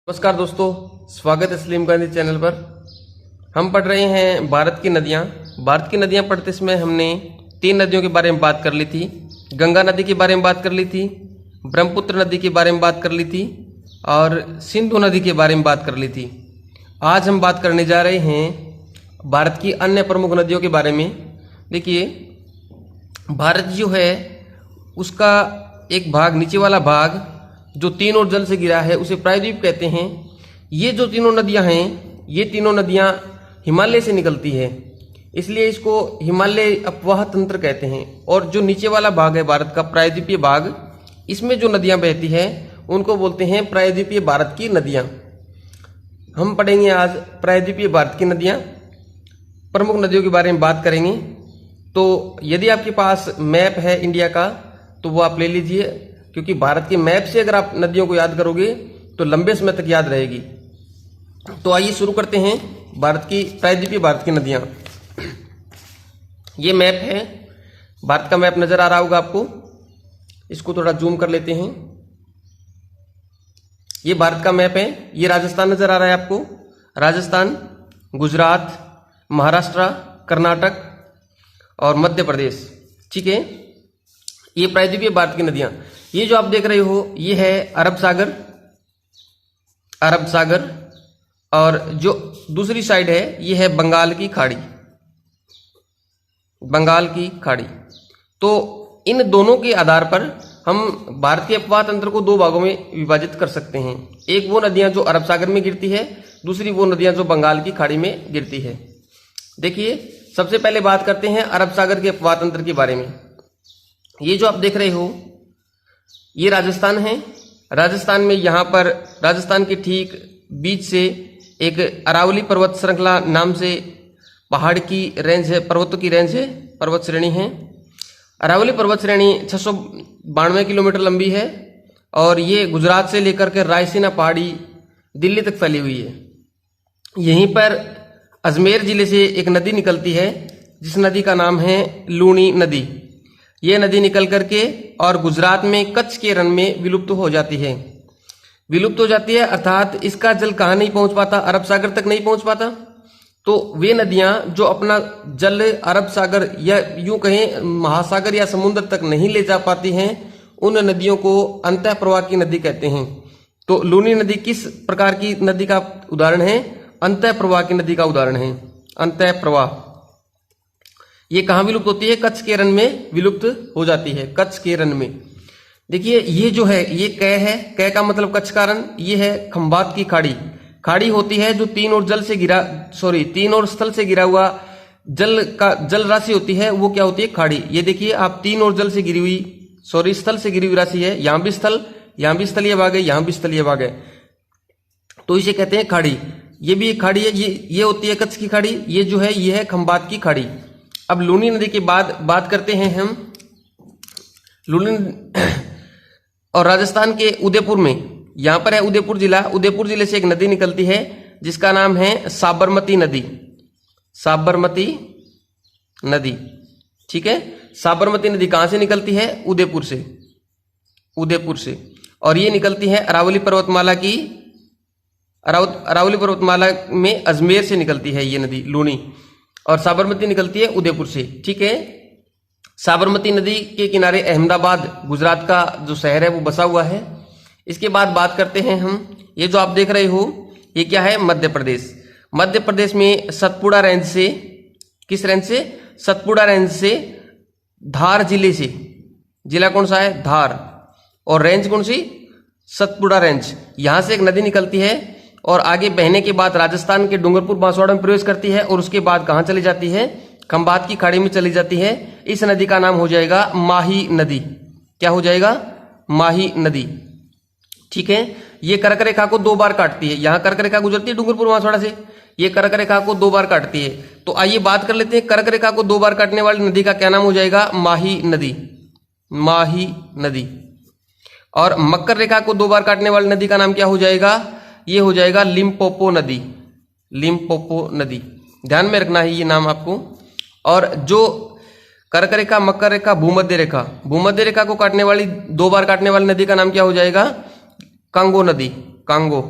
नमस्कार दोस्तों, स्वागत है सलीम गांधी चैनल पर। हम पढ़ रहे हैं भारत की नदियाँ। भारत की नदियाँ पढ़ते समय हमने 3 नदियों के बारे में बात कर ली थी। गंगा नदी के बारे में बात कर ली थी, ब्रह्मपुत्र नदी के बारे में बात कर ली थी और सिंधु नदी के बारे में बात कर ली थी। आज हम बात करने जा रहे हैं भारत की अन्य प्रमुख नदियों के बारे में। देखिए, भारत जो है उसका एक भाग, नीचे वाला भाग जो तीन और जल से घिरा है, उसे प्रायद्वीप कहते हैं। ये जो तीनों नदियां हैं, ये तीनों नदियां हिमालय से निकलती है, इसलिए इसको हिमालय अपवाह तंत्र कहते हैं। और जो नीचे वाला भाग है भारत का प्रायद्वीपीय भाग, इसमें जो नदियां बहती है उनको बोलते हैं प्रायद्वीपीय भारत की नदियां। हम पढ़ेंगे आज प्रायद्वीपीय भारत की नदियां, प्रमुख नदियों के बारे में बात करेंगे। तो यदि आपके पास मैप है इंडिया का तो वो आप ले लीजिए, क्योंकि भारत के मैप से अगर आप नदियों को याद करोगे तो लंबे समय तक याद रहेगी। तो आइए शुरू करते हैं भारत की प्रायद्वीपीय भारत की नदियां। ये मैप है, भारत का मैप नजर आ रहा होगा आपको। इसको थोड़ा जूम कर लेते हैं। ये भारत का मैप है। ये राजस्थान नजर आ रहा है आपको, राजस्थान, गुजरात, महाराष्ट्र, कर्नाटक और मध्य प्रदेश। ठीक है, ये प्रायद्वीपीय भारत की नदियां। ये जो आप देख रहे हो ये है अरब सागर, अरब सागर, और जो दूसरी साइड है ये है बंगाल की खाड़ी, बंगाल की खाड़ी। तो इन दोनों के आधार पर हम भारत के अपवाह तंत्र को 2 भागों में विभाजित कर सकते हैं। एक वो नदियां जो अरब सागर में गिरती है, दूसरी वो नदियां जो बंगाल की खाड़ी में गिरती है। देखिए, सबसे पहले बात करते हैं अरब सागर के अपवाह तंत्र के बारे में। ये जो आप देख रहे हो ये राजस्थान है। राजस्थान में यहाँ पर राजस्थान के ठीक बीच से एक अरावली पर्वत श्रृंखला नाम से पहाड़ की रेंज है, पर्वतों की रेंज है, पर्वत श्रेणी है। अरावली पर्वत श्रेणी 692 किलोमीटर लंबी है और ये गुजरात से लेकर के रायसीना पहाड़ी दिल्ली तक फैली हुई है। यहीं पर अजमेर जिले से एक नदी निकलती है जिस नदी का नाम है लूणी नदी। ये नदी निकल करके और गुजरात में कच्छ के रण में विलुप्त हो जाती है। विलुप्त हो जाती है अर्थात इसका जल कहाँ नहीं पहुंच पाता, अरब सागर तक नहीं पहुंच पाता। तो वे नदियां जो अपना जल अरब सागर या यूं कहें महासागर या समुद्र तक नहीं ले जा पाती हैं, उन नदियों को अंतः प्रवाह की नदी कहते हैं। तो लूनी नदी किस प्रकार की नदी का उदाहरण है? अंतः प्रवाह की नदी का उदाहरण है। अंतः प्रवाह ये कहाँ विलुप्त होती है? कच्छ के रण में विलुप्त हो जाती है, कच्छ के रण में। देखिए, ये जो है ये कै है, कै का मतलब कच्छ का रण। ये है खंबात की खाड़ी। खाड़ी होती है जो तीन और स्थल से गिरा हुआ जल राशि होती है, वो क्या होती है? खाड़ी। ये देखिए आप, तीन और जल से गिरी हुई स्थल से गिरी हुई राशि है। यहाँ भी स्थल, यहाँ भी स्थलीय भाग है, यहाँ भी स्थलीय भाग है, तो इसे कहते हैं खाड़ी। ये भी एक खाड़ी है, ये होती है कच्छ की खाड़ी। ये जो है ये है खंबात की खाड़ी। अब लूनी नदी के बाद बात करते हैं हम लूनी और राजस्थान के उदयपुर में, यहां पर है उदयपुर जिला। उदयपुर जिले से एक नदी निकलती है जिसका नाम है साबरमती नदी। साबरमती नदी, ठीक है। साबरमती नदी कहां से निकलती है? उदयपुर से, उदयपुर से। और ये निकलती है अरावली पर्वतमाला की, अरावली पर्वतमाला में अजमेर से निकलती है ये नदी लूनी। और साबरमती निकलती है उदयपुर से, ठीक है। साबरमती नदी के किनारे अहमदाबाद, गुजरात का जो शहर है, वो बसा हुआ है। इसके बाद बात करते हैं हम, ये जो आप देख रहे हो ये क्या है? मध्य प्रदेश। मध्य प्रदेश में सतपुड़ा रेंज से, किस रेंज से? सतपुड़ा रेंज से धार जिले से, जिला कौन सा है? धार। और रेंज कौन सी? सतपुड़ा रेंज। यहां से एक नदी निकलती है और आगे बहने के बाद राजस्थान के डूंगरपुर बांसवाड़ा में प्रवेश करती है और उसके बाद कहां चली जाती है? खंबात की खाड़ी में चली जाती है। इस नदी का नाम हो जाएगा माही नदी। क्या हो जाएगा? माही नदी, ठीक है। ये कर्क रेखा को 2 बार काटती है। यहां कर्क रेखा गुजरती है डूंगरपुर बांसवाड़ा से, ये कर्क रेखा को 2 बार काटती है। तो आइए बात कर लेते हैं, कर्क रेखा को 2 बार काटने वाली नदी का क्या नाम हो जाएगा? माही नदी, माही नदी। और मकर रेखा को 2 बार काटने वाली नदी का नाम क्या हो जाएगा? ये हो जाएगा लिम्पोपो नदी, लिम्पोपो नदी। ध्यान में रखना है ये नाम आपको। और जो कर्क रेखा, मकर रेखा, भूमध्य रेखा, भूमध्य रेखा को काटने वाली 2 बार काटने वाली नदी का नाम क्या हो जाएगा? कांगो नदी, कांगो,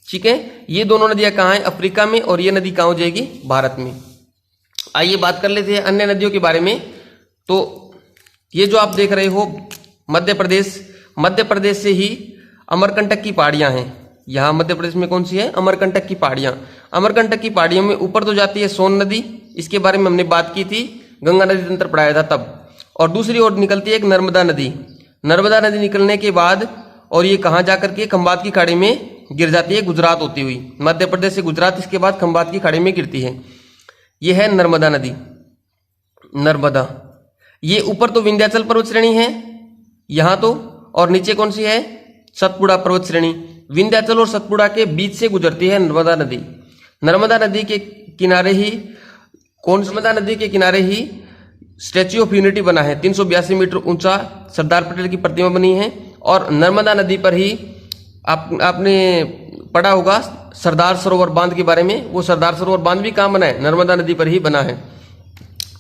ठीक है, ये दोनों नदियां कहाँ हैं? अफ्रीका में, और ये नदी कहाँ हो जाएगी? भारत में। आइए बात कर लेते हैं अन्य नदियों के बारे में। तो ये जो आप देख रहे हो मध्य प्रदेश से ही अमरकंटक की पहाड़ियां हैं। यहाँ मध्य प्रदेश में कौन सी है? अमरकंटक की पहाड़ियां। अमरकंटक की पहाड़ियों में ऊपर तो जाती है सोन नदी, इसके बारे में हमने बात की थी, गंगा नदी तंत्र पढ़ाया था तब। और दूसरी ओर निकलती है एक नर्मदा नदी। नर्मदा नदी निकलने के बाद और ये कहाँ जाकर के खंबात की खाड़ी में गिर जाती है, गुजरात होती हुई, मध्य प्रदेश से गुजरात, इसके बाद खंबात की खाड़ी में गिरती है। ये है नर्मदा नदी। नर्मदा, ये ऊपर तो विंध्याचल पर्वत श्रेणी है यहाँ तो, और नीचे कौन सी है? सतपुड़ा पर्वत श्रेणी। विंध्याचल और सतपुड़ा के बीच से गुजरती है नर्मदा नदी। नर्मदा नदी के किनारे ही नर्मदा नदी के किनारे ही स्टैच्यू ऑफ यूनिटी बना है, 382 मीटर ऊंचा सरदार पटेल की प्रतिमा बनी है। और नर्मदा नदी पर ही आपने पढ़ा होगा सरदार सरोवर बांध के बारे में। वो सरदार सरोवर बांध भी कहाँ बना है? नर्मदा नदी पर ही बना है।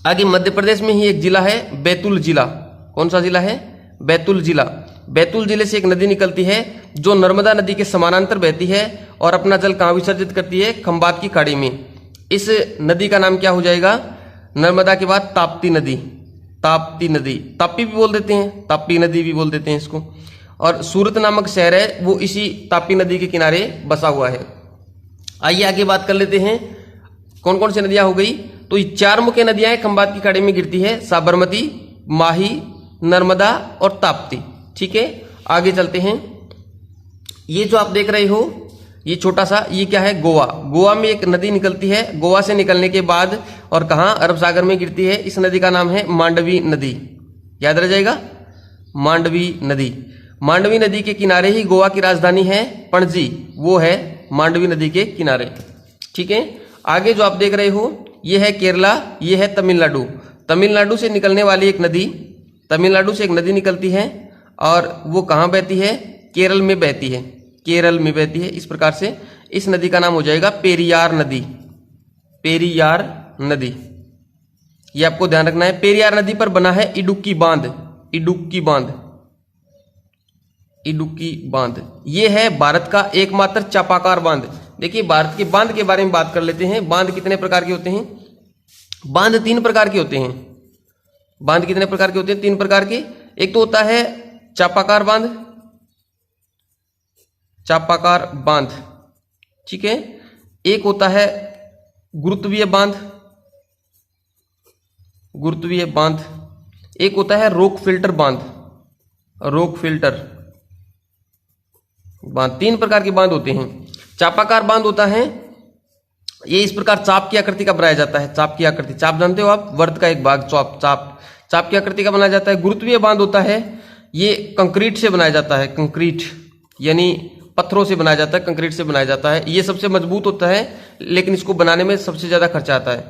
आगे मध्य प्रदेश में ही एक जिला है बैतूल जिला। कौन सा जिला है? बैतूल जिला। बैतूल जिले से एक नदी निकलती है जो नर्मदा नदी के समानांतर बहती है और अपना जल कहाँ विसर्जित करती है? खंबात की खाड़ी में। इस नदी का नाम क्या हो जाएगा? नर्मदा के बाद ताप्ती नदी। ताप्ती नदी, ताप्ती भी बोल देते हैं, ताप्ती नदी भी बोल देते हैं इसको। और सूरत नामक शहर है वो इसी ताप्ती नदी के किनारे बसा हुआ है। आइए आगे बात कर लेते हैं कौन कौन सी नदियां हो गई। तो ये 4 मुख्य नदियां हैं, खंबात की खाड़ी में गिरती है, साबरमती, माही, नर्मदा और ताप्ती। ठीक है, आगे चलते हैं। ये जो आप देख रहे हो ये छोटा सा, ये क्या है? गोवा। गोवा में एक नदी निकलती है, गोवा से निकलने के बाद और कहाँ? अरब सागर में गिरती है। इस नदी का नाम है मांडवी नदी। याद रह जाएगा, मांडवी नदी। मांडवी नदी के किनारे ही गोवा की राजधानी है पणजी, वो है मांडवी नदी के किनारे। ठीक है, आगे जो आप देख रहे हो ये है केरला, ये है तमिलनाडु। तमिलनाडु से निकलने वाली एक नदी, तमिलनाडु से एक नदी निकलती है और वो कहाँ बहती है? केरल में बहती है, केरल में बहती है। इस प्रकार से इस नदी का नाम हो जाएगा पेरियार नदी। पेरियार नदी, ये आपको ध्यान रखना है। पेरियार नदी पर बना है इडुक्की बांध। इडुक्की बांध, इडुक्की बांध, ये है भारत का एकमात्र चापाकार बांध। देखिए भारत के बांध के बारे में बात कर लेते हैं। बांध कितने प्रकार के होते हैं? बांध 3 प्रकार के होते हैं। बांध कितने प्रकार के होते हैं? 3 प्रकार के। एक तो होता है चापाकार बांध, चापाकार बांध, ठीक है। एक होता है गुरुत्वीय बांध, गुरुत्वीय बांध। एक होता है रॉक फिल्टर बांध, रॉक फिल्टर बांध। 3 प्रकार के बांध होते हैं। चापाकार बांध होता है, ये इस प्रकार चाप की आकृति का बनाया जाता है। चाप की आकृति, चाप जानते हो आप, वर्त का एक भाग, चाप चाप चाप की आकृति का बनाया जाता है। गुरुत्वीय बांध होता है, ये कंक्रीट से बनाया जाता है, कंक्रीट यानी पत्थरों से बनाया जाता है, कंक्रीट से बनाया जाता है। ये सबसे मजबूत होता है, लेकिन इसको बनाने में सबसे ज्यादा खर्चा आता है,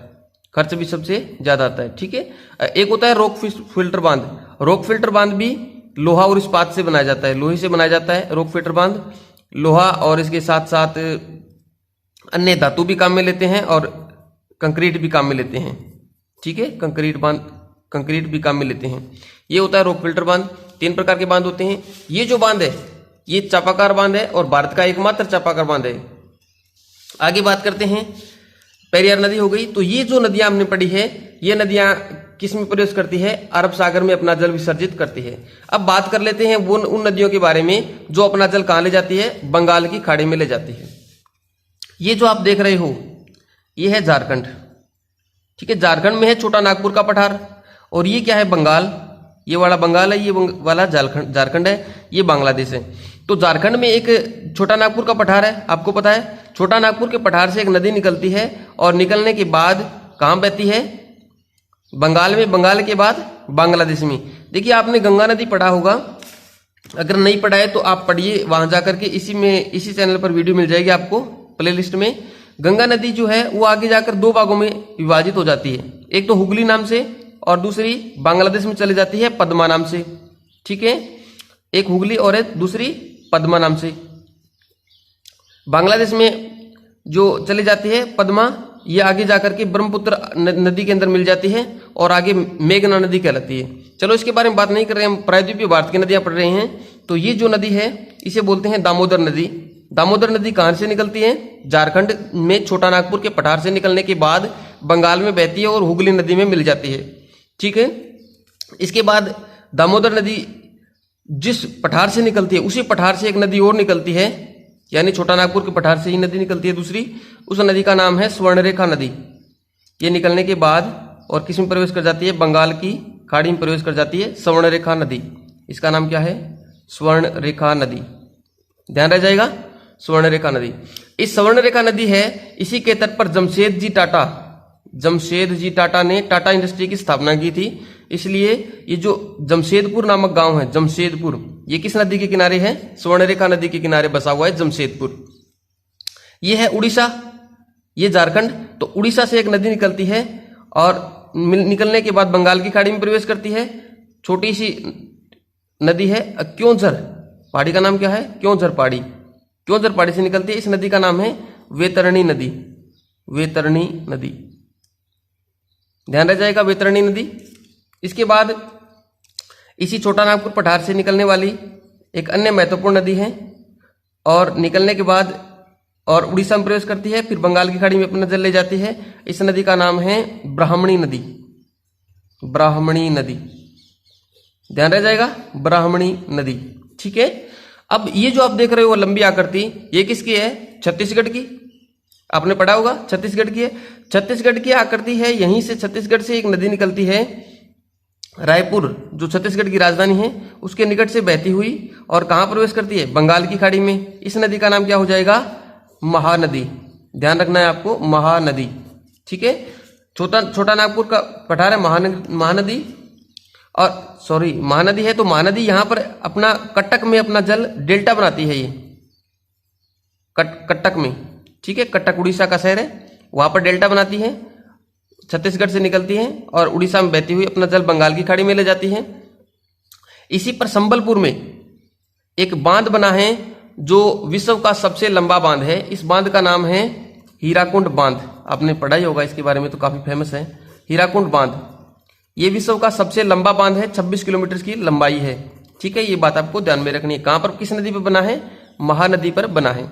खर्च भी सबसे ज्यादा आता है, ठीक है। एक होता है रॉक फिल्टर बांध। रॉक फिल्टर बांध भी लोहा और इस्पात से बनाया जाता है, लोहे से बनाया जाता है रॉक फिल्टर बांध। लोहा और इसके साथ साथ अन्य धातु भी काम में लेते हैं और कंक्रीट भी काम में लेते हैं, ठीक है। कंक्रीट बांध, कंक्रीट भी काम में लेते हैं। ये होता है रॉक फिल्टर बांध। 3 प्रकार के बांध होते हैं। ये जो बांध है ये चापाकार बांध है और भारत का एकमात्र चापाकार बांध है। आगे बात करते हैं, पेरियार नदी हो गई। तो ये जो नदियां हमने पढ़ी है, ये नदियां किस में प्रवेश करती है? अरब सागर में अपना जल विसर्जित करती है। अब बात कर लेते हैं वो उन नदियों के बारे में जो अपना जल कहां ले जाती है? बंगाल की खाड़ी में ले जाती है। ये जो आप देख रहे हो ये है झारखंड, ठीक है। झारखंड में है छोटा नागपुर का पठार, और ये क्या है? बंगाल। ये वाला बंगाल है, ये वाला झारखंड है, ये बांग्लादेश है। तो झारखंड में एक छोटा नागपुर का पठार है, आपको पता है। छोटा नागपुर के पठार से एक नदी निकलती है और निकलने के बाद कहां बहती है? बंगाल में। बंगाल के बाद बांग्लादेश में। देखिए आपने गंगा नदी पढ़ा होगा, अगर नहीं पढ़ा है तो आप पढ़िए, वहां जाकर के इसी चैनल पर वीडियो मिल जाएगी आपको प्लेलिस्ट में। गंगा नदी जो है वो आगे जाकर 2 भागों में विभाजित हो जाती है, एक तो हुगली नाम से और दूसरी बांग्लादेश में चली जाती है पद्मा नाम से, ठीक है। एक हुगली और एक दूसरी पद्मा नाम से। बांग्लादेश में जो चली जाती है पद्मा, ये आगे जाकर के ब्रह्मपुत्र नदी के अंदर मिल जाती है और आगे मेघना नदी कहलाती है। चलो इसके बारे में बात नहीं कर रहे हैं, हम प्रायद्वीपीय भारत की नदियां पढ़ रहे हैं। तो ये जो नदी है इसे बोलते हैं दामोदर नदी, दामोदर नदी कहाँ से निकलती है? झारखंड में छोटा नागपुर के पठार से निकलने के बाद बंगाल में बहती है और हुगली नदी में मिल जाती है। ठीक है, इसके बाद दामोदर नदी जिस पठार से निकलती है उसी पठार से एक नदी और निकलती है, यानी छोटा नागपुर के पठार से ही नदी निकलती है दूसरी, उस नदी का नाम है स्वर्णरेखा नदी। ये निकलने के बाद और किस में प्रवेश कर जाती है? बंगाल की खाड़ी में प्रवेश कर जाती है स्वर्णरेखा नदी। इसका नाम क्या है? स्वर्णरेखा नदी। ध्यान रह जाएगा, स्वर्णरेखा नदी। इस स्वर्णरेखा नदी है, इसी के तट पर जमशेद जी टाटा ने टाटा इंडस्ट्री की स्थापना की थी। इसलिए ये जो जमशेदपुर नामक गांव है, जमशेदपुर, ये किस नदी के किनारे है? स्वर्णरेखा नदी के किनारे बसा हुआ है जमशेदपुर। ये है उड़ीसा, ये झारखंड। तो उड़ीसा से एक नदी निकलती है और निकलने के बाद बंगाल की खाड़ी में प्रवेश करती है। छोटी सी नदी है क्योंझर, पहाड़ी का नाम क्या है? क्योंझर पहाड़ी। क्योंझर पहाड़ी से निकलती है, इस नदी का नाम है वैतरणी नदी। वैतरणी नदी, ध्यान रह जाएगा, वैतरणी नदी। इसके बाद इसी छोटा नागपुर पठार से निकलने वाली एक अन्य महत्वपूर्ण नदी है और निकलने के बाद और उड़ीसा में प्रवेश करती है, फिर बंगाल की खाड़ी में अपना जल ले जाती है। इस नदी का नाम है ब्राह्मणी नदी। ब्राह्मणी नदी, ध्यान रह जाएगा, ब्राह्मणी नदी। ठीक है, अब ये जो आप देख रहे हो लंबी आकृति, ये किसकी है? छत्तीसगढ़ की। आपने पढ़ा होगा, छत्तीसगढ़ की है। छत्तीसगढ़ की आकृति है, यहीं से छत्तीसगढ़ से एक नदी निकलती है, रायपुर जो छत्तीसगढ़ की राजधानी है उसके निकट से बहती हुई और कहाँ प्रवेश करती है? बंगाल की खाड़ी में। इस नदी का नाम क्या हो जाएगा? महानदी। ध्यान रखना है आपको, महानदी। ठीक है, छोटा नागपुर का पठार है महानदी, और सॉरी महानदी है, तो महानदी यहां पर अपना कटक में अपना जल डेल्टा बनाती है। ये कटक में, ठीक है, कटक उड़ीसा का शहर है, वहां पर डेल्टा बनाती है, छत्तीसगढ़ से निकलती है और उड़ीसा में बहती हुई अपना जल बंगाल की खाड़ी में ले जाती है। इसी पर संबलपुर में एक बांध बना है जो विश्व का सबसे लंबा बांध है। इस बांध का नाम है हीराकुंड बांध। आपने पढ़ा ही होगा इसके बारे में, तो काफी फेमस है हीराकुंड बांध। ये विश्व का सबसे लंबा बांध है, 26 किलोमीटर की लंबाई है। ठीक है, ये बात आपको ध्यान में रखनी है। कहां पर, किस नदी पर बना है? महानदी पर बना है।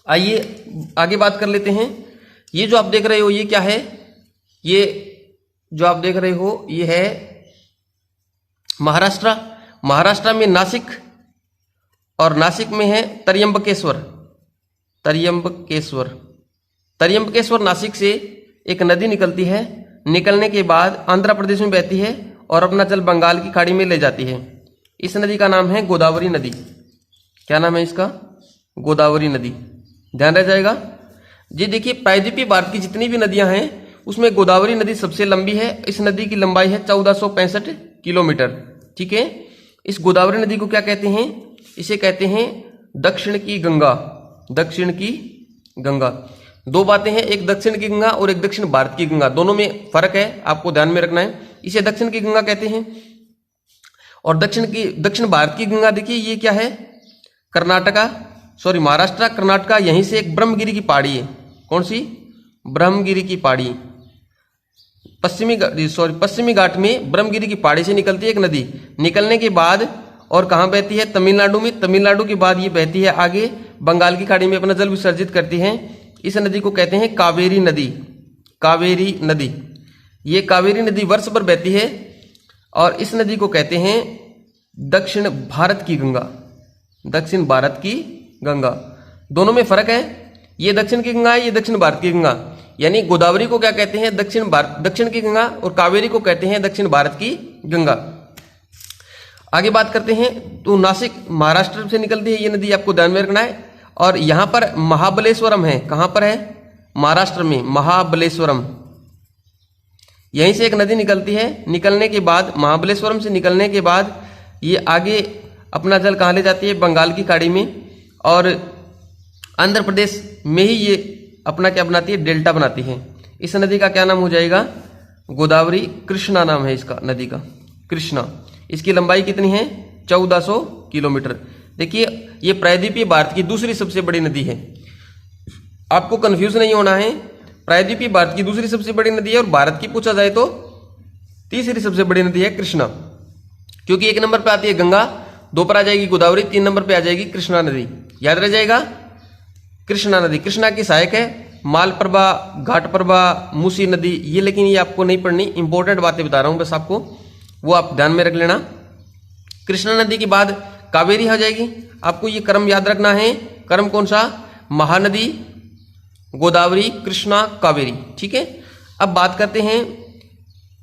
आइए आगे बात कर लेते हैं। ये जो आप देख रहे हो ये क्या है? ये जो आप देख रहे हो ये है महाराष्ट्र। महाराष्ट्र में नासिक, और नासिक में है त्र्यंबकेश्वर। त्र्यंबकेश्वर नासिक से एक नदी निकलती है, निकलने के बाद आंध्र प्रदेश में बहती है और अपना जल बंगाल की खाड़ी में ले जाती है। इस नदी का नाम है गोदावरी नदी। क्या नाम है इसका? गोदावरी नदी। ध्यान रह जाएगा जी। देखिए, प्रायद्वीपीय भारत की जितनी भी नदियां हैं उसमें गोदावरी नदी सबसे लंबी है। इस नदी की लंबाई है 1465 किलोमीटर। ठीक है, इस गोदावरी नदी को क्या कहते हैं? इसे कहते हैं दक्षिण की गंगा। दक्षिण की गंगा। दो बातें हैं, एक दक्षिण की गंगा और एक दक्षिण भारत की गंगा, दोनों में फर्क है, आपको ध्यान में रखना है। इसे दक्षिण की गंगा कहते हैं। और दक्षिण भारत की गंगा देखिए ये क्या है? महाराष्ट्र कर्नाटका, यहीं से एक ब्रह्मगिरी की पहाड़ी है। कौन सी? ब्रह्मगिरी की पहाड़ी। पश्चिमी घाट में ब्रह्मगिरी की पहाड़ी से निकलती है एक नदी, निकलने के बाद और कहाँ बहती है? तमिलनाडु में। तमिलनाडु के बाद ये बहती है आगे बंगाल की खाड़ी में अपना जल विसर्जित करती है। इस नदी को कहते हैं कावेरी नदी। कावेरी नदी, ये कावेरी नदी वर्ष भर बहती है और इस नदी को कहते हैं दक्षिण भारत की गंगा। दक्षिण भारत की गंगा, दोनों में फर्क है। ये दक्षिण की गंगा है, ये दक्षिण भारत की गंगा। यानी गोदावरी को क्या कहते हैं? दक्षिण की गंगा, और कावेरी को कहते हैं दक्षिण भारत की गंगा। आगे बात करते हैं तो नासिक महाराष्ट्र से निकलती है ये नदी, आपको ध्यान में रखना है। और यहां पर महाबलेश्वरम है। कहां पर है? महाराष्ट्र में महाबलेश्वरम। यहीं से एक नदी निकलती है, निकलने के बाद महाबलेश्वरम से निकलने के बाद ये आगे अपना जल कहाँ ले जाती है? बंगाल की खाड़ी में। और आंध्र प्रदेश में ही ये अपना क्या बनाती है? डेल्टा बनाती है। इस नदी का क्या नाम हो जाएगा? गोदावरी। कृष्णा नाम है इसका नदी का, कृष्णा। इसकी लंबाई कितनी है? 1400 किलोमीटर। देखिए, ये प्रायद्वीपीय भारत की दूसरी सबसे बड़ी नदी है। आपको कंफ्यूज नहीं होना है, प्रायद्वीपीय भारत की दूसरी सबसे बड़ी नदी है और भारत की पूछा जाए तो तीसरी सबसे बड़ी नदी है कृष्णा। क्योंकि एक नंबर पे आती है गंगा, दो पर आ जाएगी गोदावरी, 3 नंबर पे आ जाएगी कृष्णा नदी। याद रह जाएगा। कृष्णा नदी कृष्णा की सहायक है। मालप्रभा, घाटप्रभा, मूसी नदी, ये लेकिन ये आपको नहीं पढ़नी, इंपॉर्टेंट बातें बता रहा हूं बस आपको, वो आप ध्यान में रख लेना। कृष्णा नदी के बाद कावेरी आ जाएगी। आपको ये क्रम याद रखना है। क्रम कौन सा? महानदी, गोदावरी, कृष्णा, कावेरी। ठीक है। अब बात करते हैं,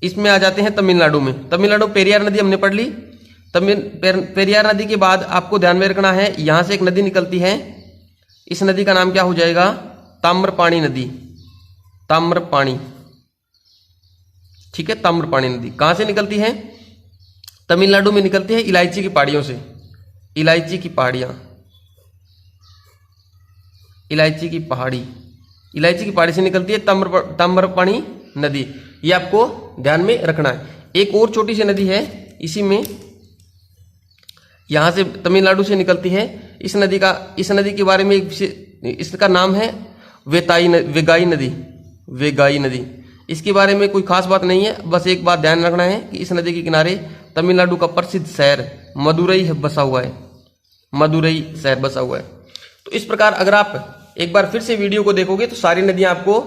इसमें आ जाते हैं तमिलनाडु में। तमिलनाडु पेरियार नदी हमने पढ़ ली। पेरियार नदी के बाद आपको ध्यान में रखना है, यहां से एक नदी निकलती है। इस नदी का नाम क्या हो जाएगा? ताम्रपाणी नदी। ताम्रपाणी, ठीक है, ताम्रपाणी नदी कहां से निकलती है? तमिलनाडु में निकलती है, इलायची की पहाड़ियों से। इलायची की पहाड़ियां, इलायची की पहाड़ी, इलायची की पहाड़ी से निकलती है ताम्रपाणी नदी। ये आपको ध्यान में रखना है। एक और छोटी सी नदी है इसी में, यहां से तमिलनाडु से निकलती है। इस नदी के बारे में इसका नाम है वेगाई नदी। वेगाई नदी, इसके बारे में कोई खास बात नहीं है, बस एक बात ध्यान रखना है कि इस नदी के किनारे तमिलनाडु का प्रसिद्ध शहर मदुरई बसा हुआ है। मदुरई शहर बसा हुआ है। तो इस प्रकार अगर आप एक बार फिर से वीडियो को देखोगे तो सारी नदियां आपको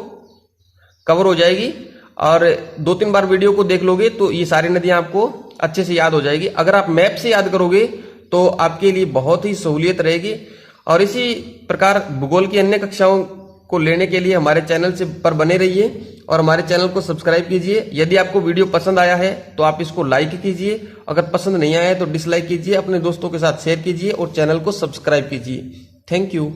कवर हो जाएगी, और 2-3 बार वीडियो को देख लोगे तो ये सारी नदियां आपको अच्छे से याद हो जाएगी। अगर आप मैप से याद करोगे तो आपके लिए बहुत ही सहूलियत रहेगी। और इसी प्रकार भूगोल की अन्य कक्षाओं को लेने के लिए हमारे चैनल से पर बने रहिए और हमारे चैनल को सब्सक्राइब कीजिए। यदि आपको वीडियो पसंद आया है तो आप इसको लाइक कीजिए, अगर पसंद नहीं आया है तो डिसलाइक कीजिए, अपने दोस्तों के साथ शेयर कीजिए और चैनल को सब्सक्राइब कीजिए। Thank you.